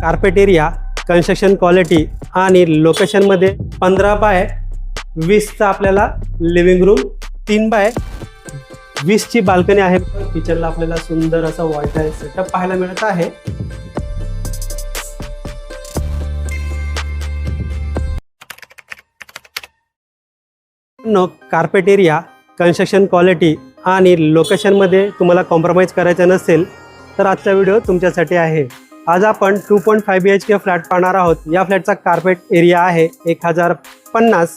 Carpet area, construction quality आणि लोकेशनमध्ये 15 bye 20चा आपल्याला living room, 3 bye 20ची balcony आहे. किचनला आपल्याला सुंदर असा वॉटर सेटअप पाहायला मिळत आहे. कार्पेट एरिया, कन्स्ट्रक्शन क्वालिटी आणि लोकेशनमध्ये तुम्हाला कॉम्प्रोमाइज करायचं नसेल तर आजचा व्हिडिओ तुमच्यासाठी आहे. आज आपण 2.5 BHK फ्लॅट पाहणार आहोत. या फ्लॅटचा कार्पेट एरिया आहे 1050.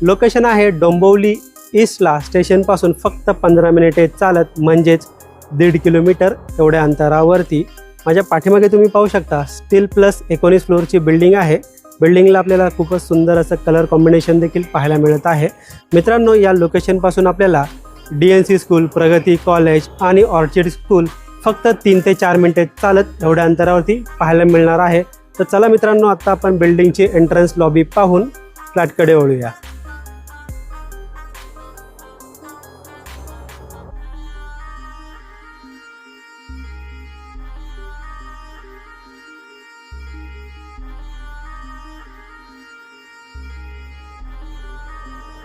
लोकेशन आहे डोंबिवली ईस्टला. स्टेशनपासून फक्त 15 मिनिटे चालत, म्हणजेच 1.5 किलोमीटर एवढ्या अंतरावरती. माझ्या पाठीमागे तुम्ही पाहू शकता स्टील प्लस 19 फ्लोअरची बिल्डिंग आहे. बिल्डिंगला आपल्याला खूपच सुंदर असं कलर कॉम्बिनेशन देखील पाहायला मिळत आहे. मित्रांनो, या लोकेशनपासून आपल्याला DNC स्कूल, प्रगती कॉलेज आणि ऑर्चिड स्कूल फक्त 3 ते 4 मिनिटे चालत एवढ्या अंतरावरती पाहायला मिळणार आहे. तर चला मित्रांनो, आता आपण बिल्डिंगची एंट्रन्स लॉबी पाहून फ्लॅटकडे वळूया.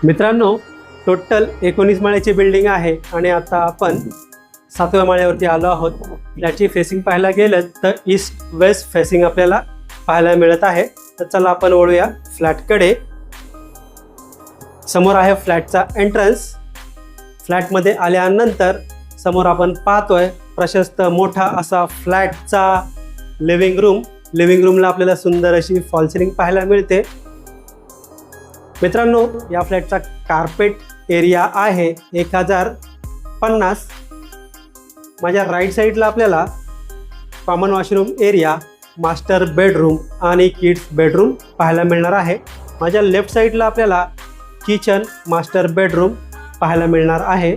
मित्रांनो, टोटल 19 माळ्याची बिल्डिंग आहे आणि आता आपण 7व्या माळ्यावरती आलो आहोत. याची फेसिंग पाहायला गेलं तर ईस्ट वेस्ट फेसिंग आपल्याला पाहायला मिळत आहे. तर चला आपण वळूया फ्लॅटकडे. समोर आहे फ्लॅटचा एंट्रन्स. फ्लॅटमध्ये आल्यानंतर समोर आपण पाहतोय प्रशस्त मोठा असा फ्लॅटचा लिव्हिंग रूम. लिव्हिंग रूमला आपल्याला सुंदर अशी फॉल सिलिंग पाहायला मिळते. मित्रांनो, या फ्लॅटचा कार्पेट एरिया आहे 1050. माझ्या राईट साईडला आपल्याला common washroom area, master bedroom आणि किड्स बेडरूम पाहायला मिळणार आहे. माझ्या लेफ्ट साईडला आपल्याला किचन, मास्टर बेडरूम पाहायला मिळणार आहे.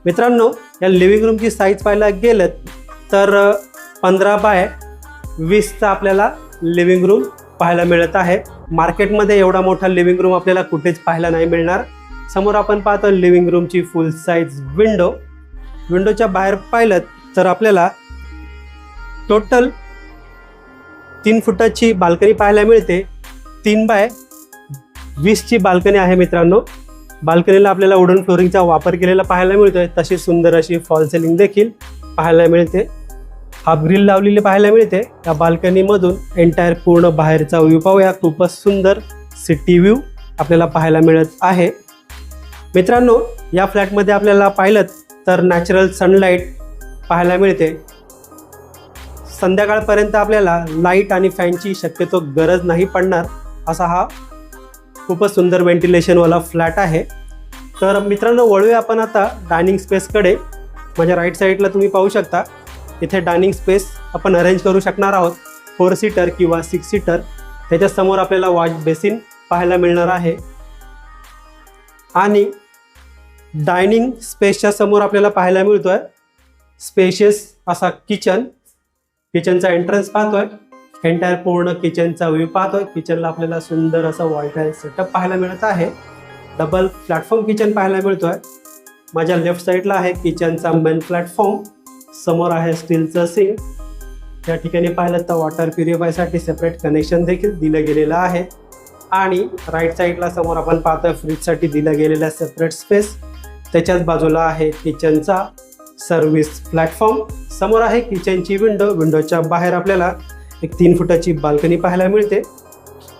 मित्रांनो, या लिव्हिंग रूमची साईज पाहायला गेलं तर 15 बाय 20चा आपल्याला लिव्हिंग रूम पाहायला मिळत आहे. मार्केटमध्ये एवढा मोठा लिव्हिंग रूम आपल्याला कुठेच पाहायला नाही मिळणार. समोर आपण पाहतो लिव्हिंग रूमची फुल साईज विंडो. विंडोच्या बाहेर पाहिलं तर आपल्याला टोटल 3 फुटाची बाल्कनी पाहायला मिळते. 3 बाय 20ची बाल्कनी आहे. मित्रांनो, बाल्कनीला आपल्याला वुडन फ्लोरिंगचा वापर केलेला पाहायला मिळतोय. तशी सुंदर अशी फॉल सिलिंग देखील पाहायला मिळते. हाफ ग्रिल लावलेली पाहायला मिळते. या बाल्कनीमधून एंटायर पूर्ण बाहेरचा व्ह्यू पाहूया. खूपच सुंदर सिटी व्ह्यू आपल्याला पाहायला मिळत आहे. मित्रांनो, या फ्लॅटमध्ये आपल्याला पाहिलं तर नॅचरल सनलाईट पाहायला मिळते. संध्याकाळपर्यंत आपल्याला लाईट आणि फॅनची शक्यतो गरज नाही पडणार असा हा खूपच सुंदर व्हेंटिलेशनवाला फ्लॅट आहे. तर मित्रांनो, वळूया आपण आता डायनिंग स्पेसकडे. माझ्या राईट साईडला तुम्ही पाहू शकता इथे डायनिंग स्पेस आपण अरेंज करू शकणार आहोत. 4 सीटर किंवा 6 सीटर. त्याच्यासमोर आपल्याला वॉश बेसिन पाहायला मिळणार आहे आणि डायनिंग स्पेसच्या समोर आपल्याला पाहायला मिळतोय स्पेशियस असा किचन. किचनचा एंट्रन्स पाहतोय. एंटायर पूर्ण किचनचा व्ह्यू पाहतोय. किचनला आपल्याला सुंदर असा वॉटर सेटअप पाहायला मिळत आहे. डबल प्लॅटफॉर्म किचन पाहायला मिळतोय. माझ्या लेफ्ट साईडला आहे किचनचा मेन प्लॅटफॉर्म. समोर आहे स्टीलचं सिंक. या ठिकाणी पाहिलं तर वॉटर प्युरिफायसाठी सेपरेट कनेक्शन देखील दिलं गेलेलं आहे. आणि राईट साईडला समोर आपण पाहतोय फ्रीजसाठी दिलं गेलेला सेपरेट स्पेस. त्याच्याच बाजूला आहे किचनचा सर्व्हिस प्लॅटफॉर्म. समोर आहे किचनची विंडो. विंडोच्या बाहेर आपल्याला एक 3 फुटाची बाल्कनी पाहायला मिळते.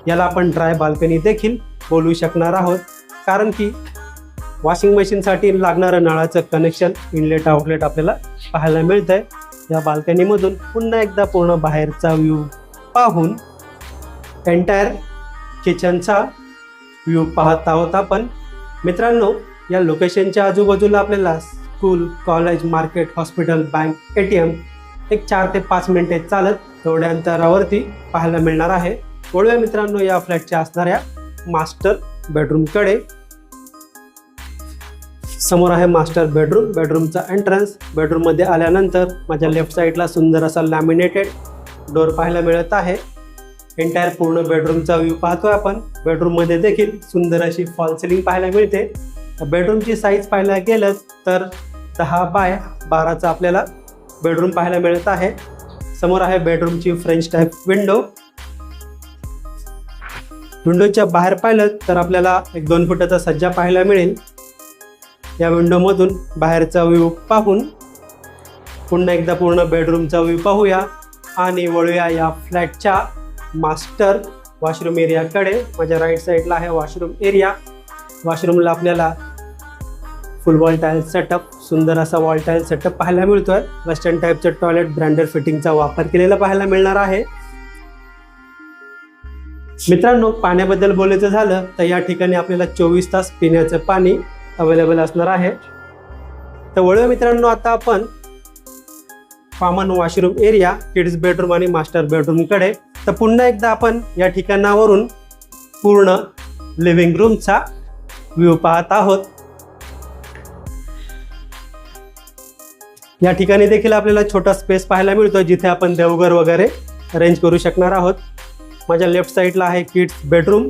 याला आपण ड्राय बाल्कनी देखील बोलू शकणार आहोत, कारण की वॉशिंग मशीनसाठी लागणारं नळाचं कनेक्शन, इनलेट आउटलेट आपल्याला पाहायला मिळतं आहे. या बाल्कनीमधून पुन्हा एकदा पूर्ण बाहेरचा व्ह्यू पाहून एंटायर किचनचा व्ह्यू पाहत आहोत आपण. मित्रांनो, या लोकेशनच्या आजूबाजूला आपल्याला school, college, market, hospital, bank, ATM एक 4 ते 5 मिनिटे चालत एवढ्या अंतरावरती पाहायला मिळणार आहे. वळूया मित्रांनो या फ्लॅटच्या असणाऱ्या मास्टर बेडरूमकडे. समोर आहे मास्टर बेडरूम. बेडरूमचा एंट्रन्स. बेडरूममध्ये आल्यानंतर माझ्या लेफ्ट साईडला सुंदर असा लॅमिनेटेड डोर पाहायला मिळत आहे. एंटायर पूर्ण बेडरूमचा व्ह्यू पाहतोय आपण. बेडरूममध्ये देखील सुंदर अशी फॉल सिलिंग पाहायला मिळते. बेडरूमची साईज पाहायला गेलं तर 10 बाय 12चा आपल्याला बेडरूम पाहायला मिळत आहे. समोर आहे बेडरूमची फ्रेंच टाईप विंडो. विंडोच्या बाहेर पाहिलं तर आपल्याला एक 2 फुटाचा सज्जा पाहायला मिळेल. या विंडोमधून बाहेरचा व्ह्यू पाहून पुन्हा एकदा पूर्ण बेडरूमचा व्ह्यू पाहूया आणि वळूया या फ्लॅटच्या मास्टर वॉशरूम एरियाकडे. माझ्या राईट साईडला आहे वॉशरूम एरिया. वॉशरूमला आपल्याला फुल वॉल टाईल सेटअप, सुंदर असा वॉल टाईल सेटअप पाहायला मिळतोय. वेस्टर्न टाईपचं टॉयलेट ब्रँडेड फिटिंगचा वापर केलेला पाहायला मिळणार आहे. मित्रांनो, पाण्याबद्दल बोलायचं झालं तर या ठिकाणी आपल्याला 24 तास पिण्याचं पाणी अवेलेबल असणार आहे. तर वळूया मित्रांनो आता आपण common washroom area, kids bedroom आणि मास्टर बेडरूमकडे. तर पुन्हा एकदा आपण या ठिकाणावरून पूर्ण लिव्हिंग रूमचा व्ह्यू पाहत आहोत. या ठिकाणी देखील आपल्याला छोटा स्पेस पाहायला मिळतो जिथे आपण देवघर वगैरे अरेंज करू शकणार आहोत. माझ्या लेफ्ट साईडला आहे किड्स बेडरूम.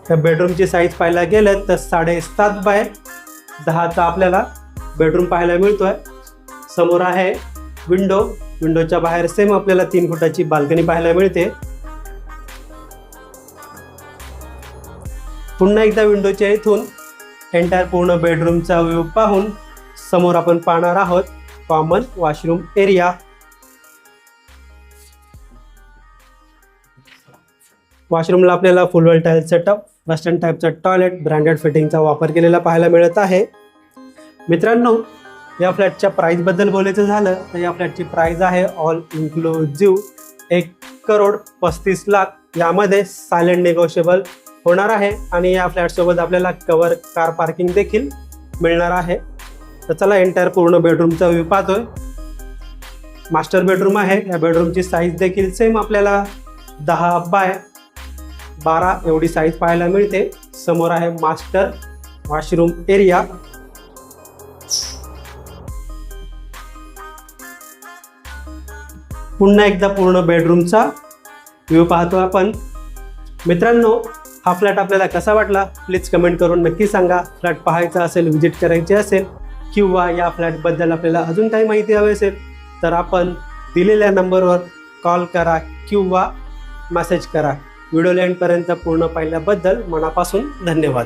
त्या बेडरूमची साईज पाहायला गेलं तर 7.5 बाय 10चा आपल्याला बेडरूम पाहायला मिळतोय. समोर आहे विंडो. विंडोच्या बाहेर सेम आपल्याला 3 फुटाची बाल्कनी पाहायला मिळते. पुन्हा एकदा विंडोच्या इथून एंटायर पूर्ण बेडरूमचा व्ह्यू पाहून समोर आपण पाहणार आहोत कॉमन वॉशरूम एरिया. वॉशरूमला आपल्याला full wall tile setup, western टाईपचा टॉयलेट ब्रँडेड फिटिंगचा वापर केलेला पाहायला मिळत आहे. मित्रांनो, या फ्लॅटच्या प्राईसबद्दल बोलायचं झालं तर या फ्लॅटची प्राईस आहे ऑल इन्क्लुझिव्ह 1,35,00,000. यामध्ये सायलेंट निगोशिएबल होणार आहे आणि या फ्लॅटसोबत आपल्याला कवर कार पार्किंग देखील मिळणार आहे. तर चला एंटायर पूर्ण बेडरूमचा व्ह्यू पाहतोय. मास्टर बेडरूम आहे. या बेडरूमची साईज देखील सेम आपल्याला 10 बाय 12 एवढी साईज पाहायला मिळते. समोर आहे मास्टर वॉशरूम एरिया. पुन्हा एकदा पूर्ण बेडरूमचा व्ह्यू पाहतो आपण. मित्रांनो, हा फ्लॅट आपल्याला कसा वाटला प्लीज कमेंट करून नक्की सांगा. फ्लॅट पाहायचा असेल, व्हिजिट करायची असेल किंवा या फ्लॅटबद्दल आपल्याला अजून काही माहिती हवी असेल तर आपण दिलेल्या नंबरवर कॉल करा किंवा मेसेज करा. व्हिडिओ एंडपर्यंत पूर्ण पाहिल्याबद्दल मनापासून धन्यवाद.